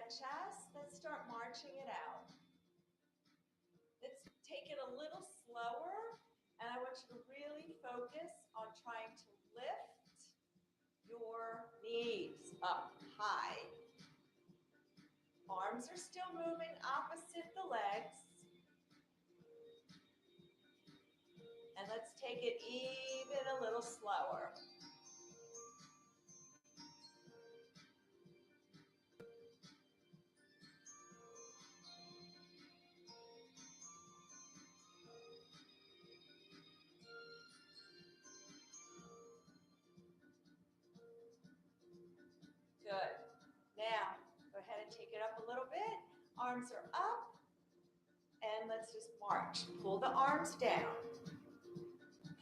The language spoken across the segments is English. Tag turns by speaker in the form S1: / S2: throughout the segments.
S1: chest. Let's start marching it out. Let's take it a little slower, and I want you to really focus on trying to lift your knees up high. Arms are still moving opposite the legs. And let's take it even a little slower. Good. Now, go ahead and take it up a little bit. Arms are up. And let's just march. Pull the arms down.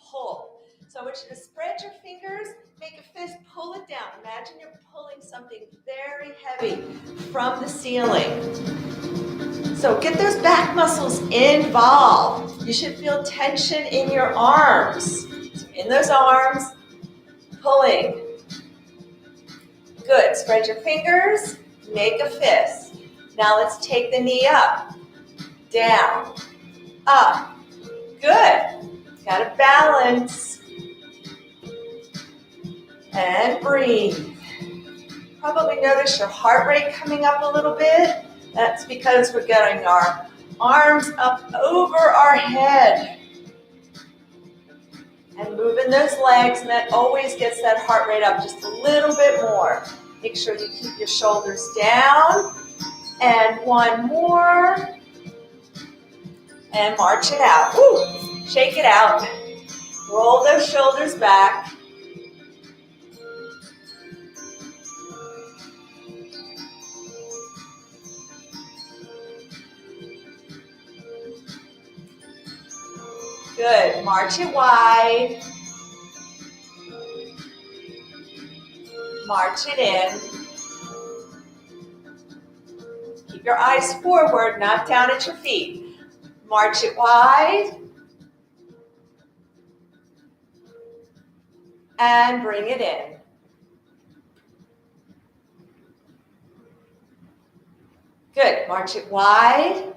S1: Pull. So I want you to spread your fingers, make a fist, pull it down. Imagine you're pulling something very heavy from the ceiling. So get those back muscles involved. You should feel tension in your arms. So in those arms, pulling. Good. Spread your fingers, make a fist. Now let's take the knee up, down, up. Good. Got to balance. And breathe. Probably notice your heart rate coming up a little bit. That's because we're getting our arms up over our head. And moving those legs, and that always gets that heart rate up just a little bit more. Make sure you keep your shoulders down. And one more. And march it out. Woo. Shake it out. Roll those shoulders back. Good. March it wide. March it in. Keep your eyes forward, not down at your feet. March it wide. And bring it in. Good. March it wide.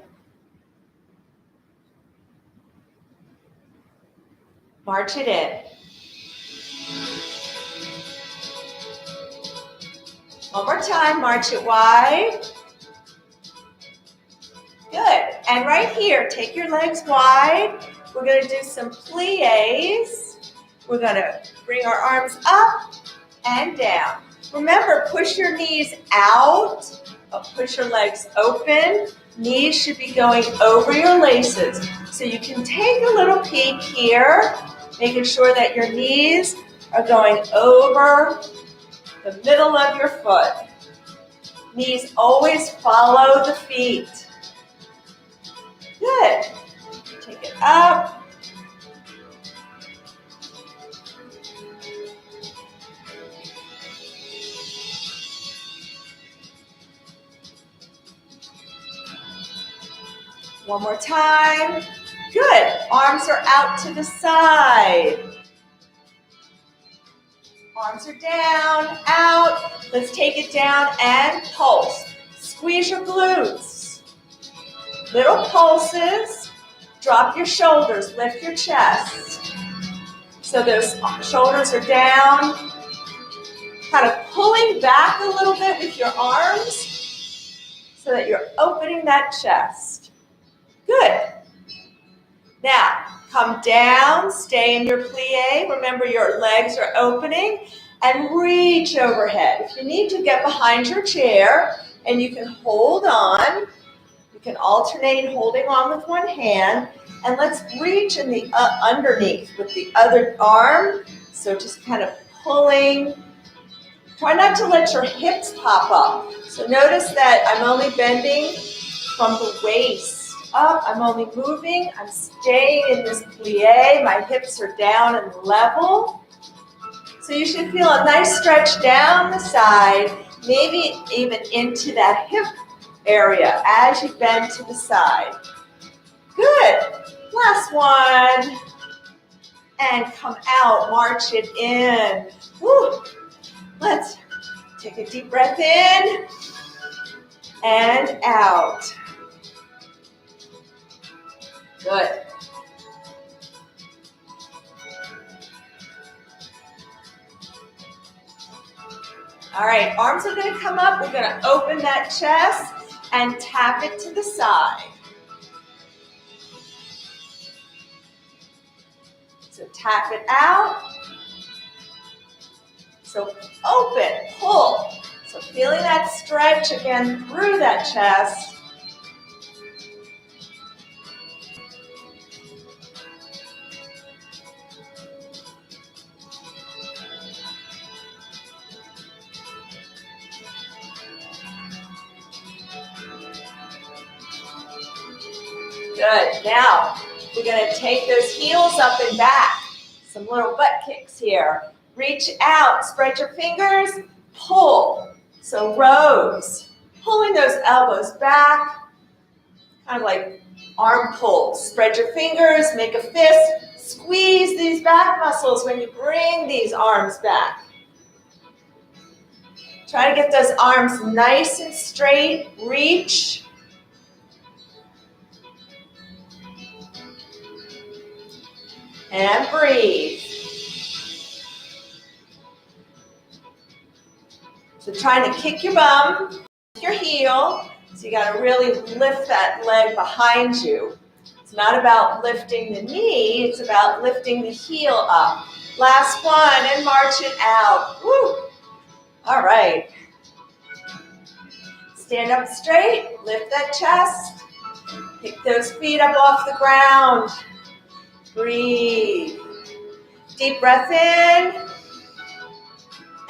S1: March it in. One more time. March it wide. Good. And right here, take your legs wide. We're going to do some plies. We're going to bring our arms up and down. Remember, push your knees out. Push your legs open. Knees should be going over your laces. So you can take a little peek here, making sure that your knees are going over the middle of your foot. Knees always follow the feet. Good. Take it up. One more time. Good. Arms are out to the side. Arms are down, out. Let's take it down and pulse. Squeeze your glutes. Little pulses. Drop your shoulders. Lift your chest. So those shoulders are down. Kind of pulling back a little bit with your arms so that you're opening that chest. Good. Now, come down, stay in your plie. Remember your legs are opening and reach overhead. If you need to get behind your chair and you can hold on, you can alternate holding on with one hand, and let's reach in the underneath with the other arm. So just kind of pulling. Try not to let your hips pop up. So notice that I'm only bending from the waist up. I'm only moving. I'm staying in this plie. My hips are down and level. So you should feel a nice stretch down the side, maybe even into that hip area as you bend to the side. Good. Last one. And come out. March it in. Woo. Let's take a deep breath in. and out. Good. All right, arms are going to come up. We're going to open that chest and tap it to the side. So tap it out. So open, pull. So feeling that stretch again through that chest. Good. Now, we're going to take those heels up and back. Some little butt kicks here. Reach out, spread your fingers, pull. So rows, pulling those elbows back, kind of like arm pulls. Spread your fingers, make a fist, squeeze these back muscles when you bring these arms back. Try to get those arms nice and straight, reach. And breathe. So trying to kick your bum, with your heel. So you got to really lift that leg behind you. It's not about lifting the knee, it's about lifting the heel up. Last one, and march it out. Woo. All right. Stand up straight, lift that chest. Pick those feet up off the ground. Breathe. Deep breath in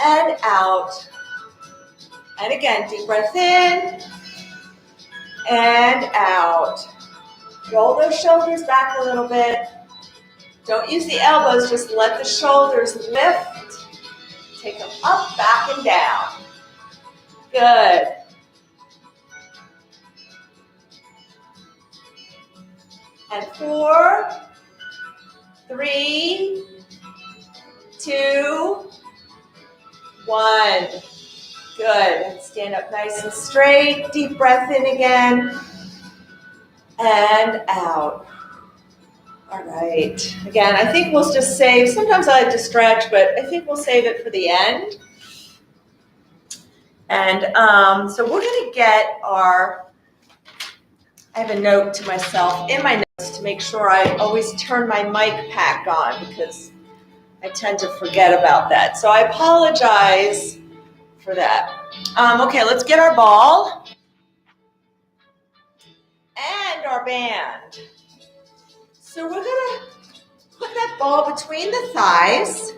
S1: and out. And again, deep breath in and out. Roll those shoulders back a little bit. Don't use the elbows, just let the shoulders lift. Take them up, back, and down. Good. And 4, 3, 2, 1. Good. And stand up nice and straight. Deep breath in again. And out. All right. Again, I think we'll just save, sometimes I like to stretch, but I think we'll save it for the end. And so we're going to get our, I have a note to myself in my notes to make sure I always turn my mic pack on because I tend to forget about that. So I apologize for that. Okay, let's get our ball and our band. So we're going to put that ball between the thighs,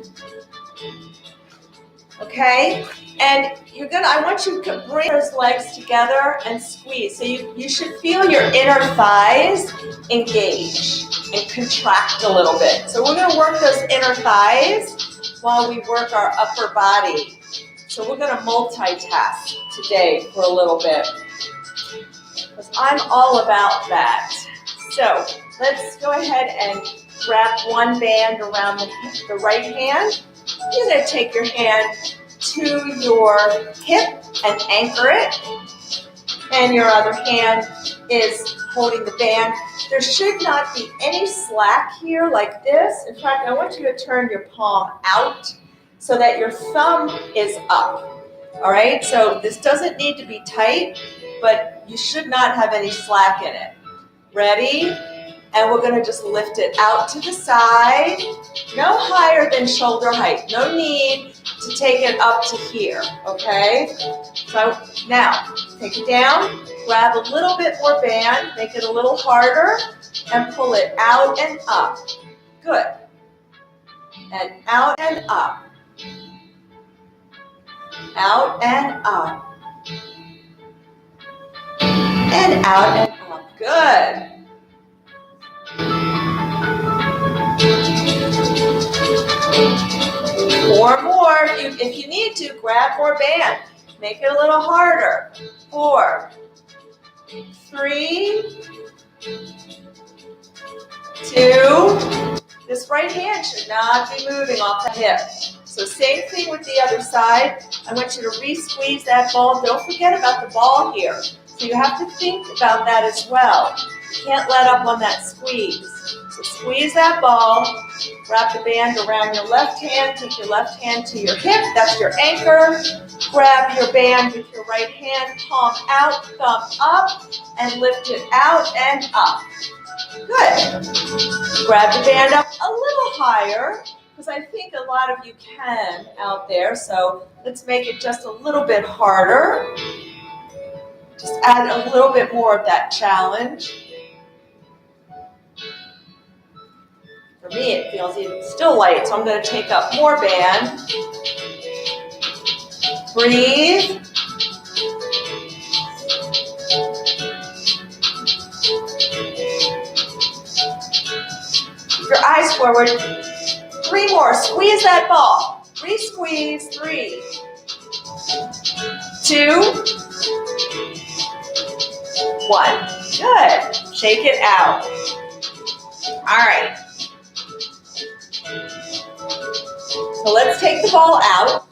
S1: okay? And I want you to bring those legs together and squeeze. So you should feel your inner thighs engage and contract a little bit. So we're going to work those inner thighs while we work our upper body. So we're going to multitask today for a little bit because I'm all about that. So let's go ahead and wrap one band around the right hand. You're going to take your hand to your hip and anchor it. And your other hand is holding the band. There should not be any slack here like this. In fact, I want you to turn your palm out so that your thumb is up. All right, so this doesn't need to be tight, but you should not have any slack in it. Ready? And we're going to just lift it out to the side, no higher than shoulder height. No need to take it up to here, okay? So now, take it down, grab a little bit more band, make it a little harder, and pull it out and up. Good. And out and up. Out and up. And out and up. Good. Four more. If you need to, grab more band. Make it a little harder. 4, 3, 2. This right hand should not be moving off the hip. So same thing with the other side. I want you to re-squeeze that ball. Don't forget about the ball here. So you have to think about that as well. You can't let up on that squeeze. So squeeze that ball, wrap the band around your left hand, take your left hand to your hip, that's your anchor. Grab your band with your right hand, palm out, thumb up, and lift it out and up. Good. Grab the band up a little higher, because I think a lot of you can out there, so let's make it just a little bit harder. Just add a little bit more of that challenge. For me, it feels even still light, so I'm going to take up more band. Breathe. Keep your eyes forward. 3 more. Squeeze that ball. Re-squeeze. 3, 2, 1. Good. Shake it out. All right. So let's take the ball out.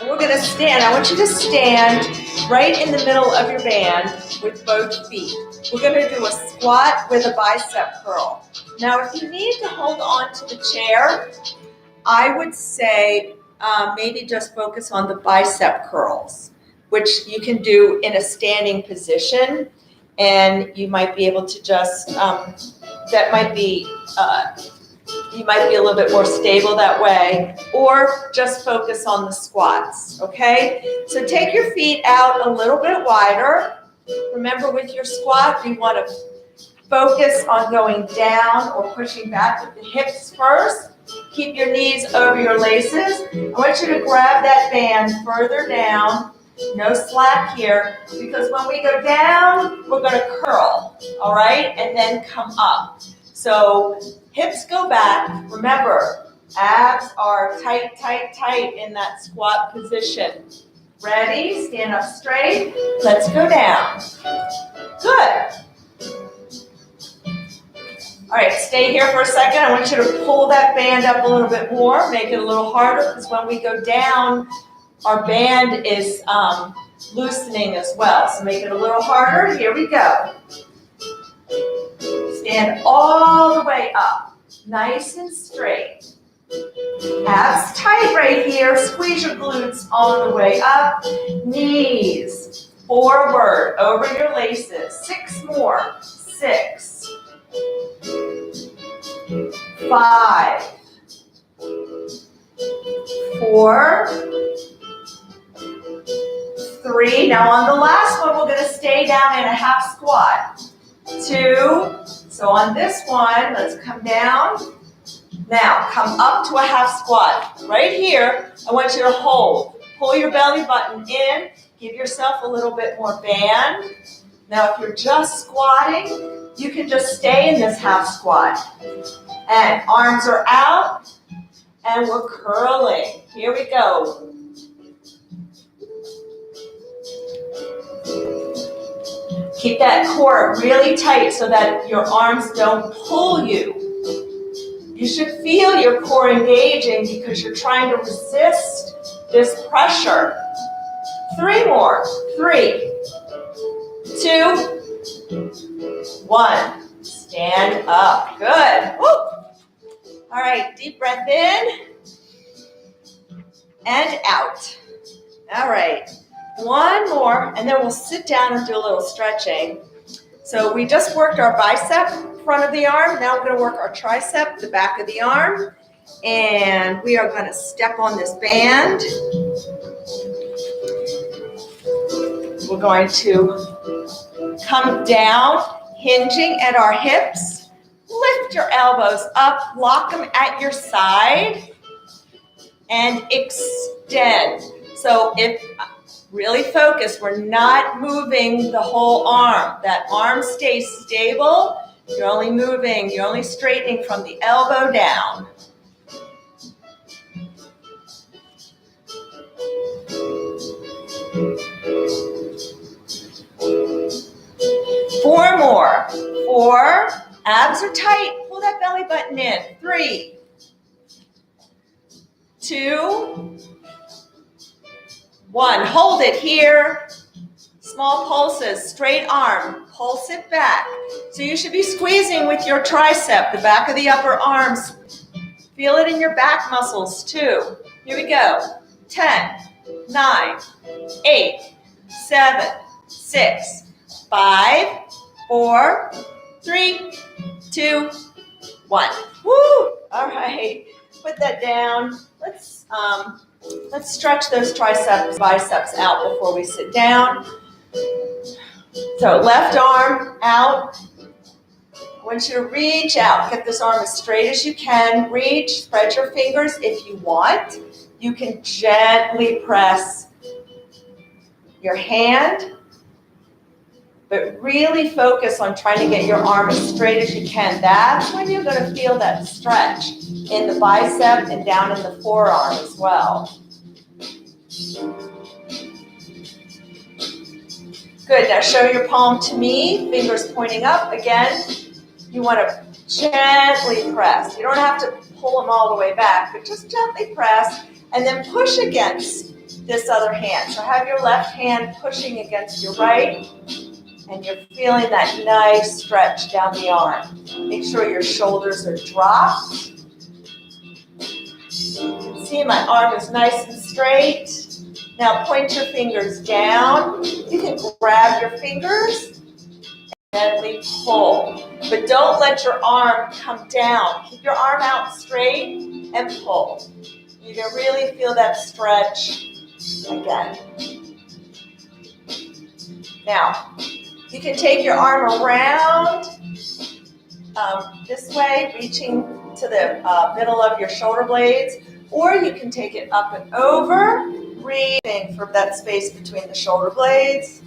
S1: And we're going to stand. I want you to stand right in the middle of your band with both feet. We're going to do a squat with a bicep curl. Now, if you need to hold on to the chair, I would say maybe just focus on the bicep curls, which you can do in a standing position. And you might be able to just, that might be, you might be a little bit more stable that way, or just focus on the squats, okay? So take your feet out a little bit wider. Remember, with your squat, you want to focus on going down or pushing back with the hips first. Keep your knees over your laces. I want you to grab that band further down. No slack here, because when we go down, we're going to curl, all right? And then come up. So hips go back. Remember, abs are tight, tight, tight in that squat position. Ready? Stand up straight. Let's go down. Good. All right, stay here for a second. I want you to pull that band up a little bit more. Make it a little harder, because when we go down, our band is loosening as well. So make it a little harder. Here we go. Stand all the way up. Nice and straight. Abs tight right here. Squeeze your glutes all the way up. Knees forward over your laces. 6 more. 6, 5, 4, 3. Now on the last one, we're going to stay down in a half squat. 2. So on this one, let's come down. Now, come up to a half squat. Right here, I want you to hold. Pull your belly button in. Give yourself a little bit more band. Now, if you're just squatting, you can just stay in this half squat. And arms are out, and we're curling. Here we go. Keep that core really tight so that your arms don't pull you. You should feel your core engaging because you're trying to resist this pressure. 3 more. 3, 2, 1. Stand up. Good. Woo. All right, deep breath in and out. All right. 1 more, and then we'll sit down and do a little stretching. So we just worked our bicep, front of the arm. Now we're going to work our tricep, the back of the arm. And we are going to step on this band. We're going to come down, hinging at our hips. Lift your elbows up, lock them at your side, and extend. So if really focus, we're not moving the whole arm. That arm stays stable. You're only moving, you're only straightening from the elbow down. Four more. 4. Abs are tight. Pull that belly button in. 3, 2, 1. Hold it here. Small pulses, straight arm, pulse it back. So you should be squeezing with your tricep, the back of the upper arms. Feel it in your back muscles too. Here we go. 10, 9, 8, 7, 6, 5, 4, 3, 2, 1. Woo! All right, put that down. Let's stretch those triceps, biceps out before we sit down. So left arm out. I want you to reach out. Get this arm as straight as you can. Reach, spread your fingers if you want. You can gently press your hand, but really focus on trying to get your arm as straight as you can. That's when you're going to feel that stretch in the bicep and down in the forearm as well. Good, now show your palm to me, fingers pointing up. Again, you want to gently press. You don't have to pull them all the way back, but just gently press and then push against this other hand. So have your left hand pushing against your right and you're feeling that nice stretch down the arm. Make sure your shoulders are dropped. You can see my arm is nice and straight. Now point your fingers down. You can grab your fingers and gently pull. But don't let your arm come down. Keep your arm out straight and pull. You can really feel that stretch again. Now, you can take your arm around this way, reaching to the middle of your shoulder blades, or you can take it up and over, breathing for that space between the shoulder blades,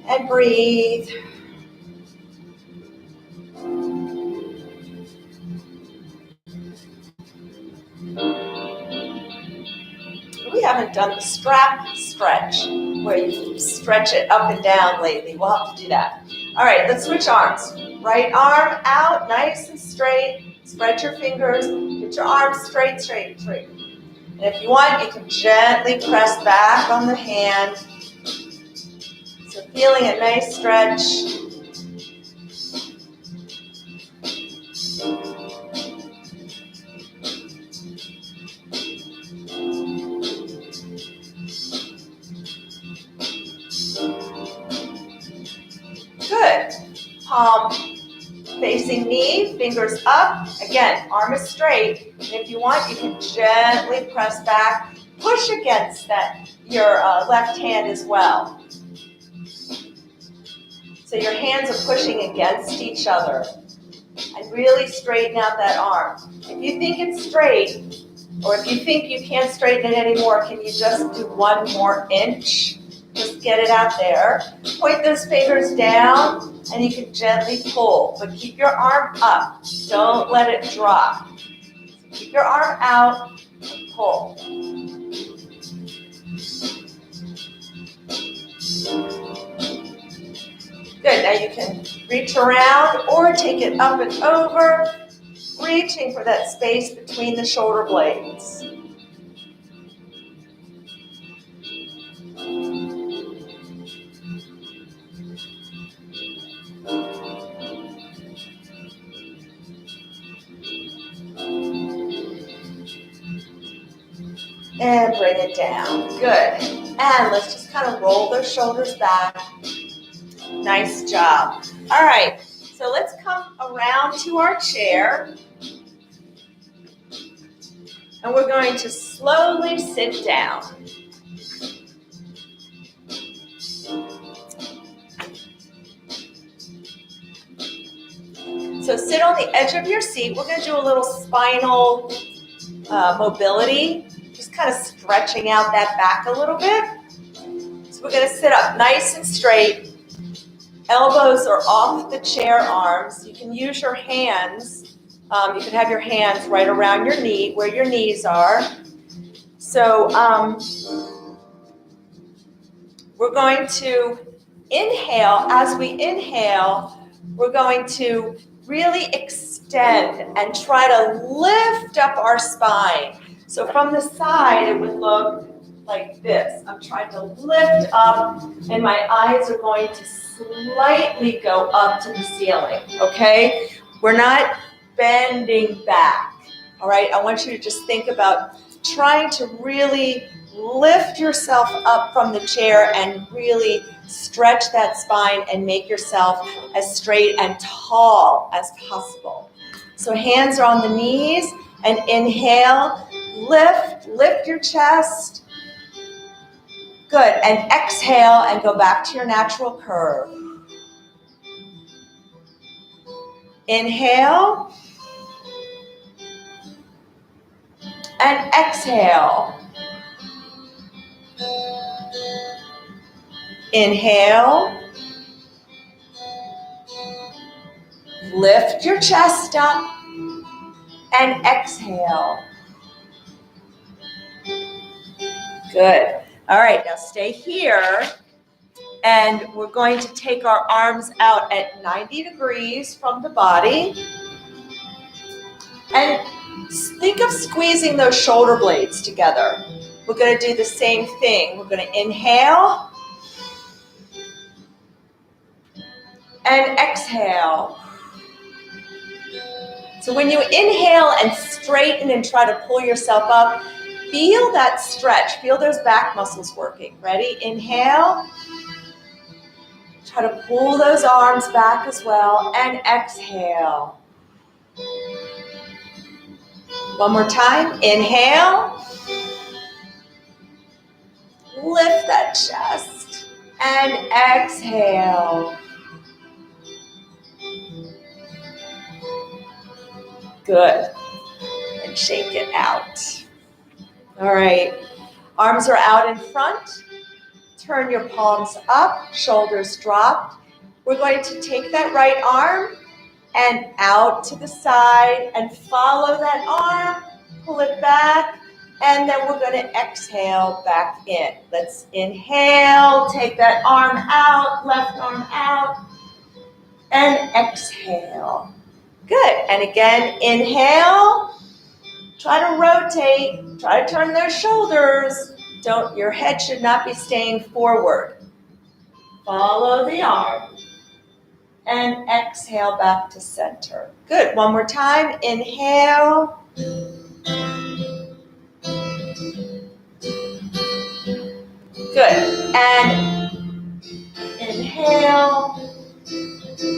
S1: and breathe. We haven't done the strap stretch, where you stretch it up and down lately. We'll have to do that. All right, let's switch arms. Right arm out, nice and straight. Spread your fingers. Get your arms straight, straight, straight. And if you want, you can gently press back on the hand. So feeling a nice stretch. Good. Palm facing knee, fingers up. Again, arm is straight. And if you want, you can gently press back. Push against that your left hand as well. So your hands are pushing against each other. And really straighten out that arm. If you think it's straight, or if you think you can't straighten it anymore, can you just do 1 more inch? Just get it out there. Point those fingers down, and you can gently pull. But keep your arm up. Don't let it drop. Keep your arm out and pull. Good, now you can reach around or take it up and over, reaching for that space between the shoulder blades. And bring it down. Good. And let's just kind of roll those shoulders back. Nice job. All right. So let's come around to our chair. And we're going to slowly sit down. So sit on the edge of your seat. We're going to do a little spinal mobility, just kind of stretching out that back a little bit. So we're going to sit up nice and straight. Elbows are off the chair arms. You can use your hands. You can have your hands right around your knee, where your knees are. So we're going to inhale. As we inhale, we're going to really extend and try to lift up our spine. So from the side, it would look like this. I'm trying to lift up, and my eyes are going to slightly go up to the ceiling, okay? We're not bending back, all right? I want you to just think about trying to really lift yourself up from the chair and really stretch that spine and make yourself as straight and tall as possible. So hands are on the knees, and inhale, lift your chest. Good, and exhale and go back to your natural curve. Inhale, and exhale. Inhale, lift your chest up, and exhale. Good. All right, now stay here, and we're going to take our arms out at 90 degrees from the body, and think of squeezing those shoulder blades together. We're going to do the same thing. We're going to inhale and exhale. So when you inhale and straighten and try to pull yourself up, feel that stretch. Feel those back muscles working. Ready? Inhale. Try to pull those arms back as well, and exhale. One more time. Inhale. Lift that chest, and exhale. Good. And shake it out. All right. Arms are out in front. Turn your palms up, shoulders dropped. We're going to take that right arm and out to the side and follow that arm, pull it back, and then we're going to exhale back in. Let's inhale, take that arm out, left arm out, and exhale. Good. And again, inhale. Try to rotate. Try to turn those shoulders. Your head should not be staying forward. Follow the arm. And exhale back to center. Good. One more time. Inhale. Good. And inhale.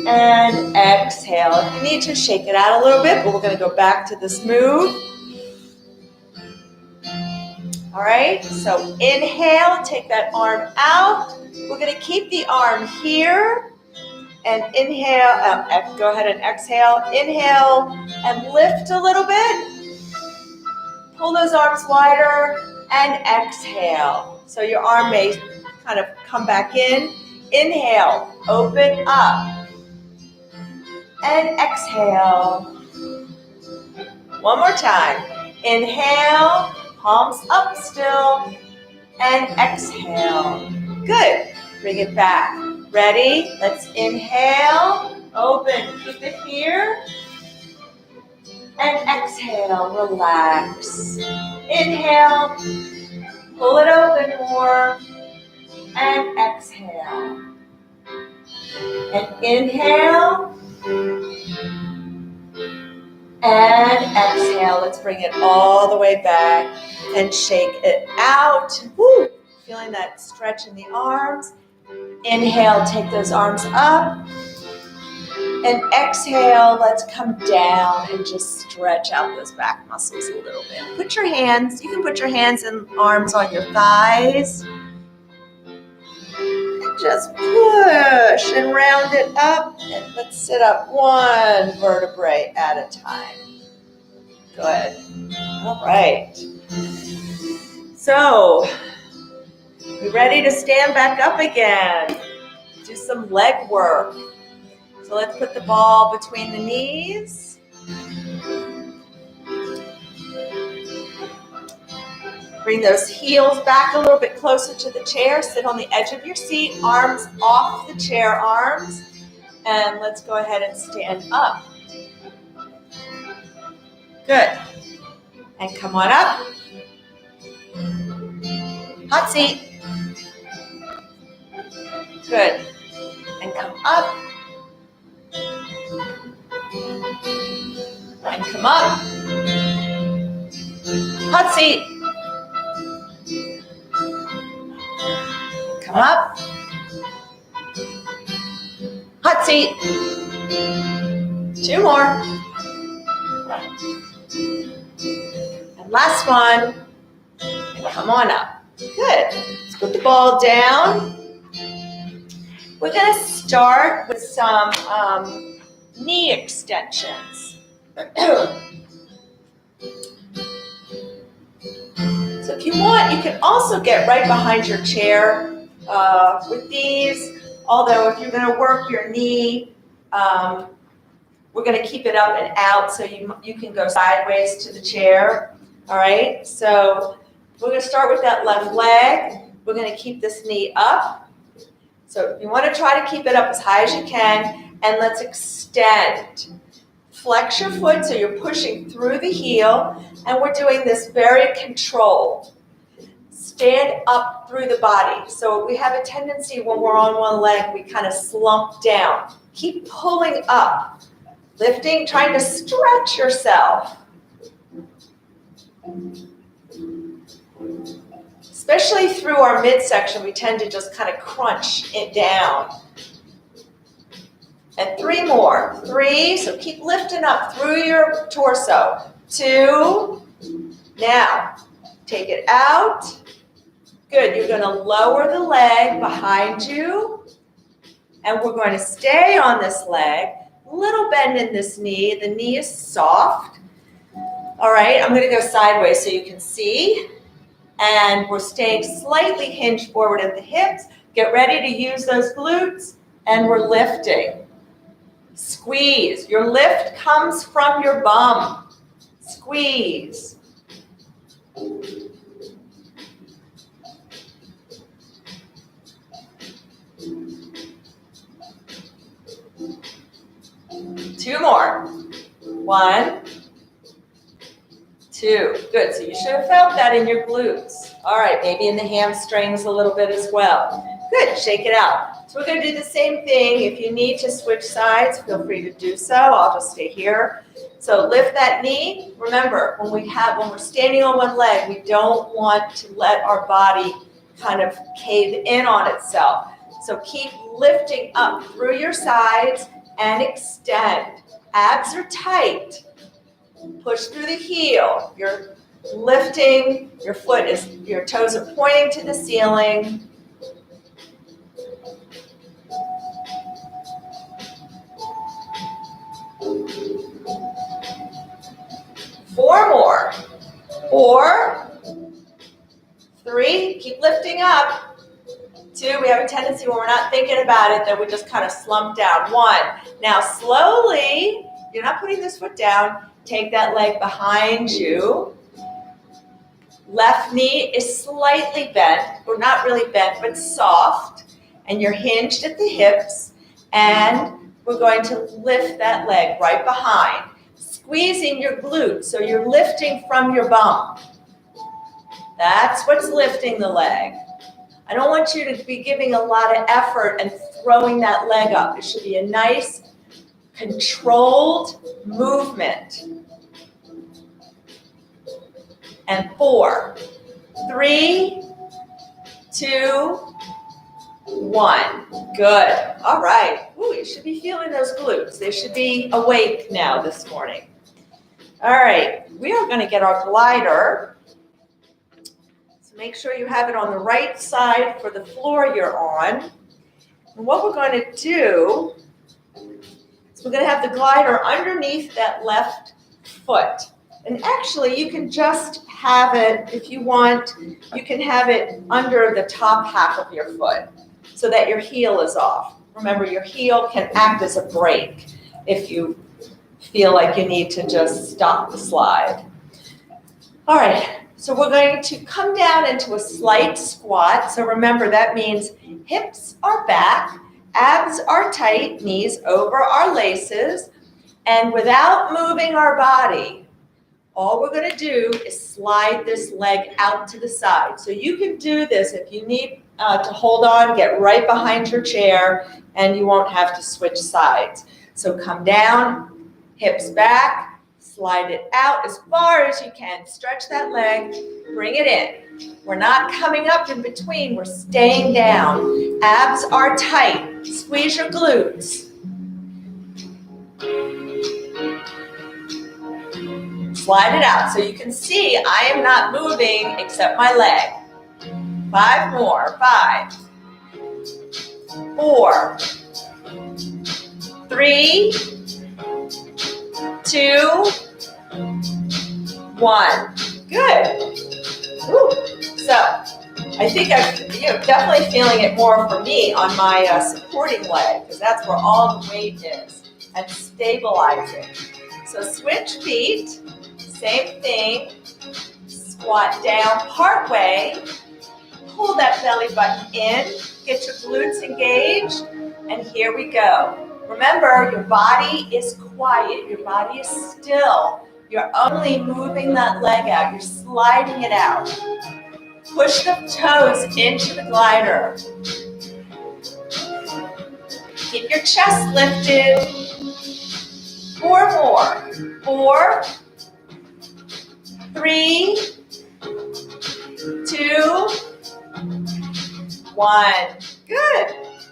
S1: And exhale. If you need to, shake it out a little bit, but we're going to go back to this move. All right, so inhale, take that arm out. We're going to keep the arm here. And inhale, go ahead and exhale. Inhale and lift a little bit. Pull those arms wider and exhale. So your arm may kind of come back in. Inhale, open up. And exhale. One more time. Inhale, palms up still, and exhale. Good. Bring it back. Ready? Let's inhale, open, keep it here, and exhale, relax. Inhale, pull it open more, and exhale. And inhale, and exhale. Let's bring it all the way back and shake it out. Woo! Feeling that stretch in the arms. Inhale, take those arms up. And exhale, let's come down and just stretch out those back muscles a little bit. You can put your hands and arms on your thighs. And just push and round it up. And let's sit up one vertebrae at a time. Good. All right. So, we ready to stand back up again? Do some leg work. So let's put the ball between the knees. Bring those heels back a little bit closer to the chair. Sit on the edge of your seat, arms off the chair arms. And let's go ahead and stand up. Good. And come on up. Hot seat. Good. And come up. And come up. Hot seat. Come up. Hot seat. 2 more. And last one. And come on up. Good. Let's put the ball down. We're going to start with some knee extensions. So if you want, you can also get right behind your chair with these. Although if you're going to work your knee, we're going to keep it up and out so you can go sideways to the chair. All right, so we're going to start with that left leg. We're going to keep this knee up. So you want to try to keep it up as high as you can, and let's extend. Flex your foot so you're pushing through the heel, and we're doing this very controlled. Stand up through the body. So we have a tendency when we're on one leg, we kind of slump down. Keep pulling up, lifting, trying to stretch yourself. Especially through our midsection, we tend to just kind of crunch it down. And 3 more. 3, so keep lifting up through your torso. 2, now take it out. Good, you're going to lower the leg behind you. And we're going to stay on this leg. Little bend in this knee. The knee is soft. All right, I'm going to go sideways so you can see. And we're staying slightly hinged forward at the hips. Get ready to use those glutes. And we're lifting. Squeeze. Your lift comes from your bum. Squeeze. Two more. 1, 2. Good. So you should have felt that in your glutes. All right. Maybe in the hamstrings a little bit as well. Good. Shake it out. So we're going to do the same thing. If you need to switch sides, feel free to do so. I'll just stay here. So lift that knee. Remember, when we're standing on one leg, we don't want to let our body kind of cave in on itself. So keep lifting up through your sides and extend. Abs are tight. Push through the heel. You're lifting. Your toes are pointing to the ceiling. Four more. 4, 3, keep lifting up. 2, we have a tendency when we're not thinking about it that we just kind of slump down. 1, now slowly, you're not putting this foot down, take that leg behind you. Left knee is slightly bent, or not really bent, but soft, and you're hinged at the hips, and we're going to lift that leg right behind. Squeezing your glutes, so you're lifting from your bum. That's what's lifting the leg. I don't want you to be giving a lot of effort and throwing that leg up. It should be a nice, controlled movement. And 4, 3, 2, 1. Good. All right. Ooh, you should be feeling those glutes. They should be awake now this morning. All right. We are going to get our glider. So make sure you have it on the right side for the floor you're on. And what we're going to do is we're going to have the glider underneath that left foot. And actually, you can just have it, if you want, you can have it under the top half of your foot so that your heel is off. Remember, your heel can act as a brake if you feel like you need to just stop the slide. All right, so we're going to come down into a slight squat. So remember, that means hips are back, abs are tight, knees over our laces, and without moving our body, all we're going to do is slide this leg out to the side. So you can do this if you need to hold on, get right behind your chair, and you won't have to switch sides. So come down, hips back, slide it out as far as you can. Stretch that leg, bring it in. We're not coming up in between, we're staying down. Abs are tight, squeeze your glutes. Slide it out so you can see I am not moving except my leg. 5 more. 5, 4, 3, 2, 1. Good. Woo. So I think I'm definitely feeling it more for me on my supporting leg because that's where all the weight is, and stabilizing. So switch feet. Same thing, squat down part way, pull that belly button in, get your glutes engaged, and here we go. Remember, your body is quiet, your body is still. You're only moving that leg out, you're sliding it out. Push the toes into the glider. Keep your chest lifted. 4 more. 4, 3, 2, 1. Good.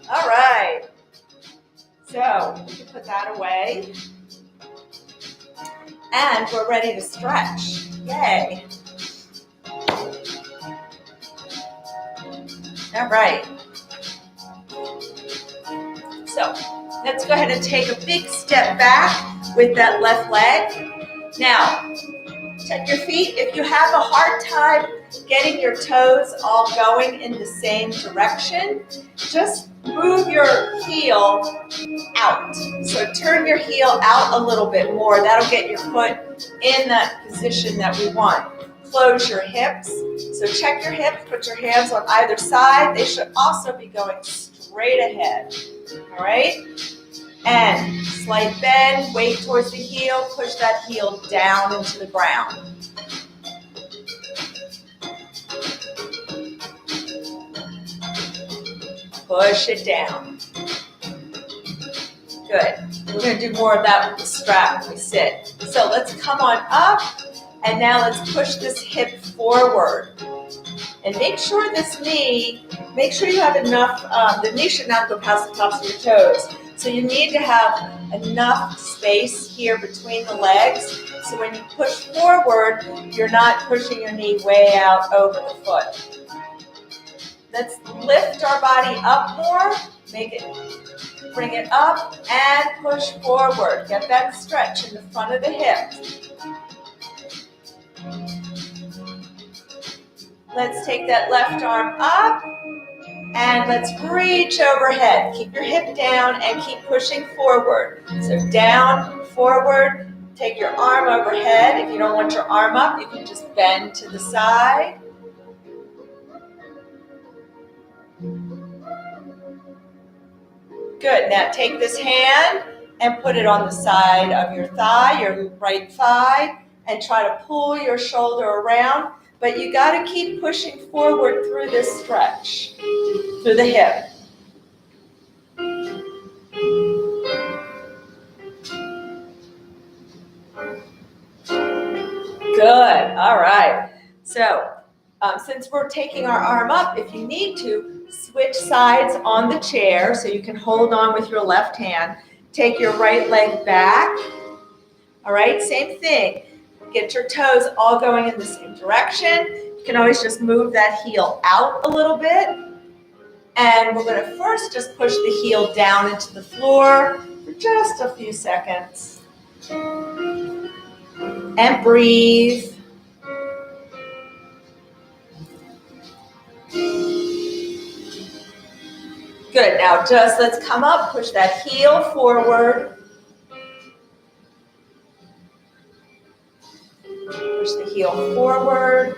S1: All right. So we can put that away. And we're ready to stretch. Yay. All right. So let's go ahead and take a big step back with that left leg. Now, check your feet. If you have a hard time getting your toes all going in the same direction, just move your heel out. So turn your heel out a little bit more. That'll get your foot in that position that we want. Close your hips. So check your hips, put your hands on either side. They should also be going straight ahead. All right? And slight bend, weight towards the heel, push that heel down into the ground. Push it down. Good. We're going to do more of that with the strap when we sit. So let's come on up, and now let's push this hip forward. And make sure this knee, make sure you have enough, the knee should not go past the tops of your toes. So you need to have enough space here between the legs. So when you push forward, you're not pushing your knee way out over the foot. Let's lift our body up more. Bring it up and push forward. Get that stretch in the front of the hips. Let's take that left arm up and let's reach overhead. Keep your hip down and keep pushing forward. So down, forward, take your arm overhead. If you don't want your arm up, you can just bend to the side. Good. Now take this hand and put it on the side of your thigh, your right thigh, and try to pull your shoulder around. But you got to keep pushing forward through this stretch, through the hip. Good. All right. So since we're taking our arm up, if you need to, switch sides on the chair so you can hold on with your left hand. Take your right leg back. All right. Same thing. Get your toes all going in the same direction. You can always just move that heel out a little bit. And we're going to first just push the heel down into the floor for just a few seconds. And breathe. Good. Now just let's come up, push that heel forward. Push the heel forward.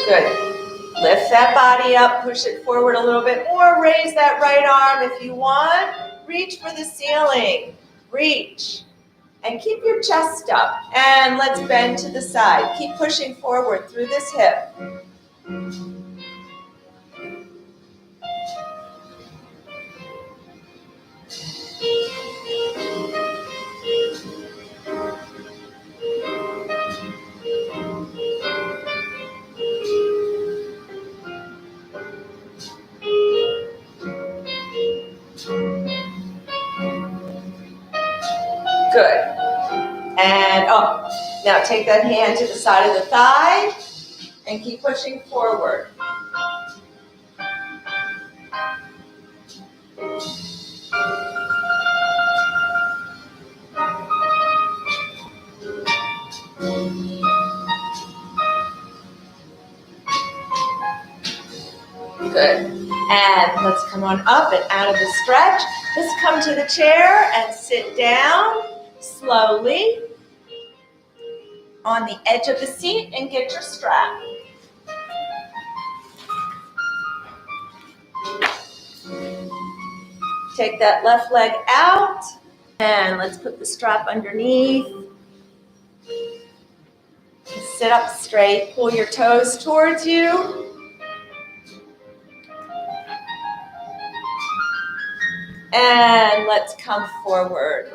S1: Good. Lift that body up, push it forward a little bit more. Raise that right arm if you want. Reach for the ceiling. Reach. And keep your chest up. And let's bend to the side. Keep pushing forward through this hip. Good. And up. Now take that hand to the side of the thigh and keep pushing forward. Good. And let's come on up and out of the stretch. Let's come to the chair and sit down slowly on the edge of the seat and get your strap. Take that left leg out and let's put the strap underneath. Sit up straight, pull your toes towards you. And let's come forward.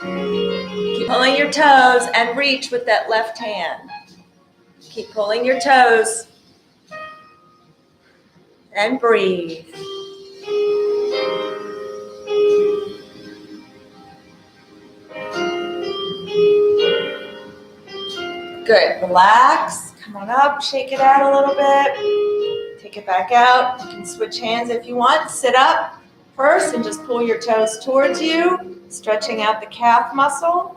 S1: Keep pulling your toes and reach with that left hand. Keep pulling your toes and breathe. Good, relax, come on up, shake it out a little bit, take it back out. You can switch hands if you want. Sit up first and just pull your toes towards you, stretching out the calf muscle.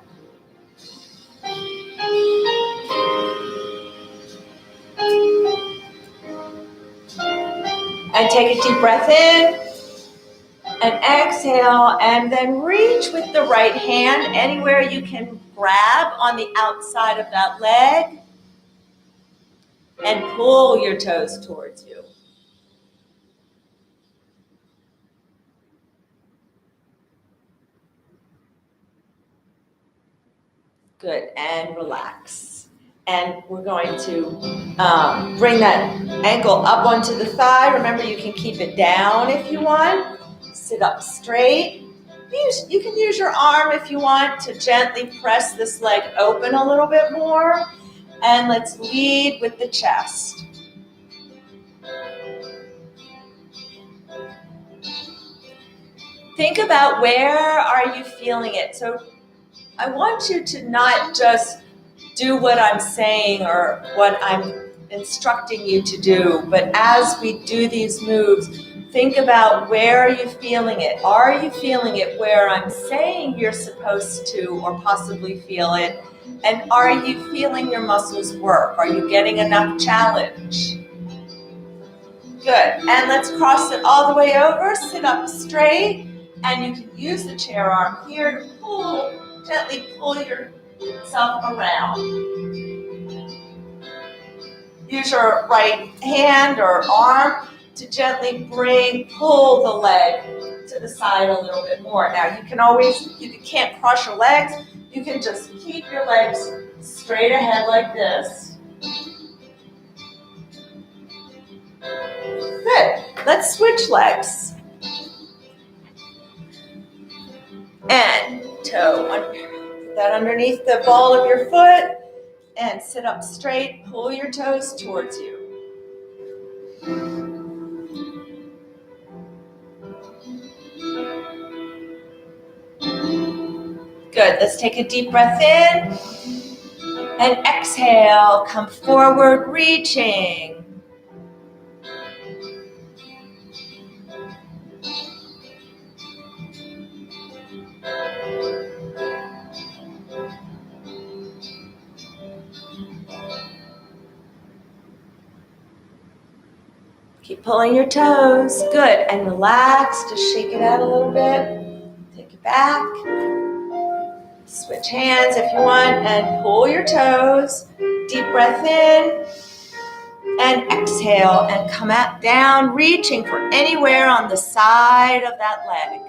S1: And take a deep breath in and exhale, and then reach with the right hand anywhere you can grab on the outside of that leg and pull your toes towards you. Good, and relax. And we're going to bring that ankle up onto the thigh. Remember, you can keep it down if you want. Sit up straight. You can use your arm if you want to gently press this leg open a little bit more. And let's lead with the chest. Think about where are you feeling it. So I want you to not just do what I'm saying or what I'm instructing you to do, but as we do these moves, think about where are you feeling it. Are you feeling it where I'm saying you're supposed to or possibly feel it? And are you feeling your muscles work? Are you getting enough challenge? Good. And let's cross it all the way over. Sit up straight. And you can use the chair arm here to gently pull yourself around. Use your right hand or arm to gently pull the leg to the side a little bit more. Now you can't cross your legs. You can just keep your legs straight ahead like this. Good. Let's switch legs. And put that underneath the ball of your foot and sit up straight. Pull your toes towards you. Good. Let's take a deep breath in and exhale. Come forward, reaching. Keep pulling your toes. Good. And relax. Just shake it out a little bit. Take it back. Switch hands if you want and pull your toes deep breath in and exhale and come down, reaching for anywhere on the side of that leg.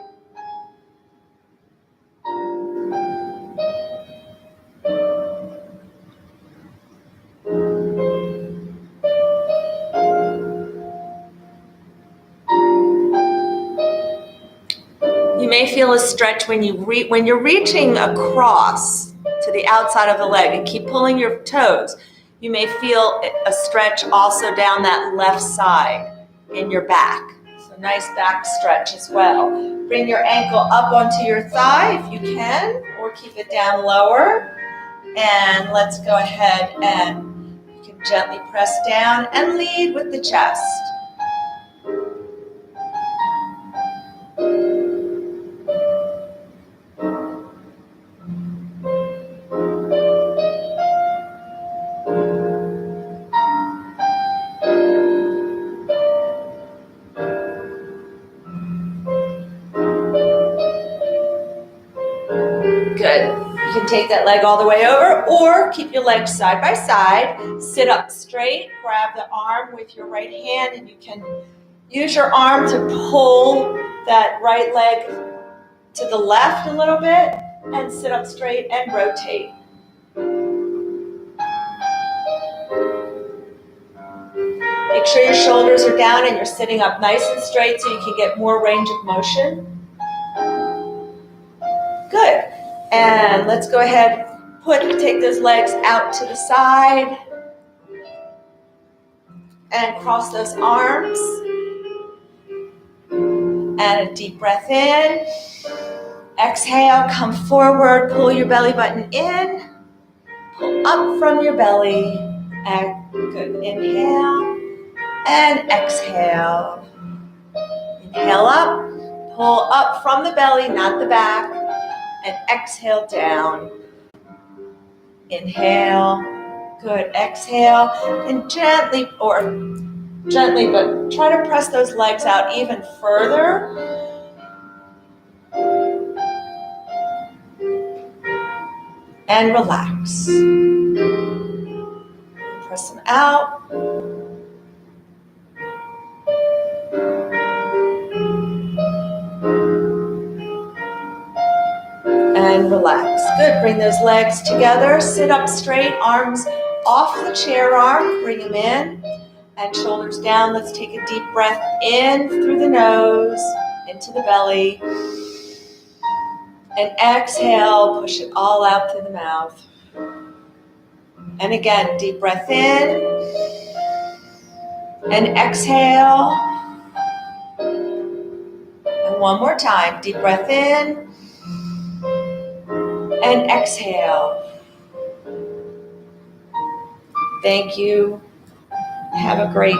S1: You may feel a stretch when you're reaching across to the outside of the leg and keep pulling your toes. You may feel a stretch also down that left side in your back. So nice back stretch as well. Bring your ankle up onto your thigh if you can, or keep it down lower. And let's go ahead and you can gently press down and lead with the chest. Good. You can take that leg all the way over or keep your legs side by side. Sit up straight, grab the arm with your right hand, and you can use your arm to pull that right leg to the left a little bit and sit up straight and rotate. Make sure your shoulders are down and you're sitting up nice and straight so you can get more range of motion. Good. And let's go ahead, take those legs out to the side and cross those arms. And a deep breath in. Exhale, come forward, pull your belly button in. Pull up from your belly. And good. Inhale and exhale. Inhale up, pull up from the belly, not the back. And exhale down. Inhale. Good. Exhale. And gently, but try to press those legs out even further. And relax. Press them out. And relax. Good. Bring those legs together. Sit up straight. Arms off the chair arm. Bring them in. And shoulders down. Let's take a deep breath in through the nose, into the belly. And exhale. Push it all out through the mouth. And again, deep breath in. And exhale. And one more time. Deep breath in. And exhale. Thank you. Have a great